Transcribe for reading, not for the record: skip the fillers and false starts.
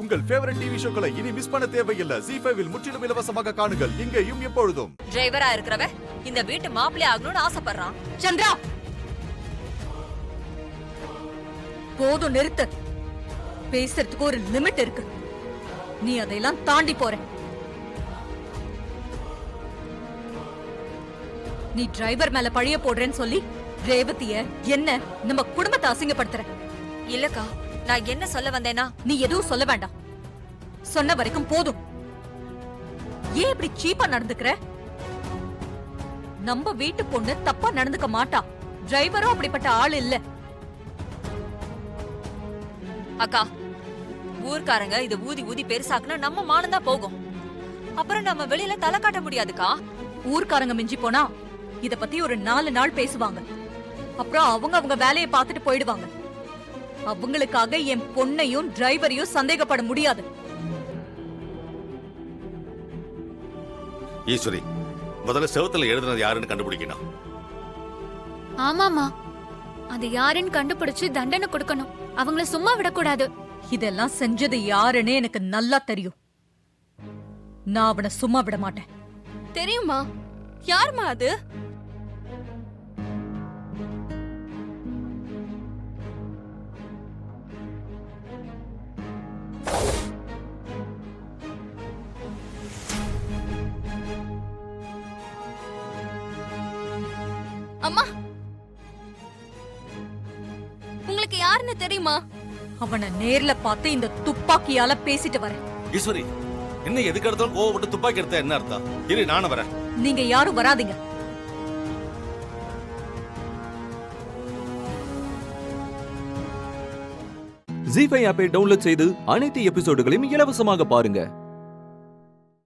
உங்கள் favourite TV ஷோக்களை இனி miss பண்ண தேவையில்லை. ZEE5 இல் முற்றிலும் இலவசமாக காணுங்கள். இங்கேயும் எப்பொழுதும். டிரைவரா இருக்கிறவ இந்த வீட்டு மாப்பிள்ளை ஆகணும்னு ஆசைப்படுறான். சந்திரா, போதும், நிறுத்து. பேசுறதுக்கு ஒரு லிமிட் இருக்கு. நீ அதையெல்லாம் தாண்டி போற. நீ டிரைவர் மேல பழிய போடுறேன்னு சொல்லி ரேவதிய என்ன நம்ம குடும்பத்தை அசிங்கப்படுத்துற. இல்லக்கா, நான் என்ன சொல்ல வந்தேனா? நீ எதுவும் சொல்ல வேண்டாம். சொன்ன வரைக்கும் போதும். ஏன் இப்படி சீப்பா நடந்துக்கிற? நம்ம வீட்டு பொண்ணு தப்பா நடந்துக்க மாட்டா. டிரைவரும் அப்படிப்பட்ட ஆள் இல்ல. அக்கா, ஊர்க்காரங்க இத ஊதி ஊதி பெருசாக்குனா நம்ம மானம்தான் போகும். அப்புறம் நம்ம வெளியில தலை காட்ட முடியாதுக்கா. ஊர்க்காரங்க மிஞ்சி போனா இத பத்தி ஒரு 4 நாள் பேசுவாங்க. அப்புறம் அவங்க வேலையை பார்த்துட்டு போயிடுவாங்க. அவங்களுக்காக என் பொண்ணையும் டிரைவரையும் சந்தேகப்பட முடியாது. ஈஸ்வரி, முதல்ல செவத்துல எழுதுனது யாருன்னு கண்டுபிடிக்கணும். ஆமாமா, அது யாருன்னு கண்டுபிடிச்சு தண்டனை கொடுக்கணும். அவங்கள சும்மா விடக்கூடாது. இதெல்லாம் செஞ்சது யாருன்னு எனக்கு நல்லா தெரியும். நான் அவனை சும்மா விட மாட்டேன். தெரியுமா? யாருமா அது? அம்மா, உங்களுக்கு யாருன்னு தெரியுமா? அவனை நேர்ல பார்த்து இந்த துப்பாக்கியால பேசிட்டு வரேன். ஈஸ்வரி, என்ன எதுக்கு எடுத்தாலும் கோவப்பட்டு துப்பாக்கி எடுத்தா என்ன அர்த்தம்? இரு, நானும் வரேன். நீங்க யாரும் வராதீங்க. ZEE5 ஆப்பை டவுன்லோட் செய்து அனைத்து எபிசோடுகளையும் இலவசமாக பாருங்க.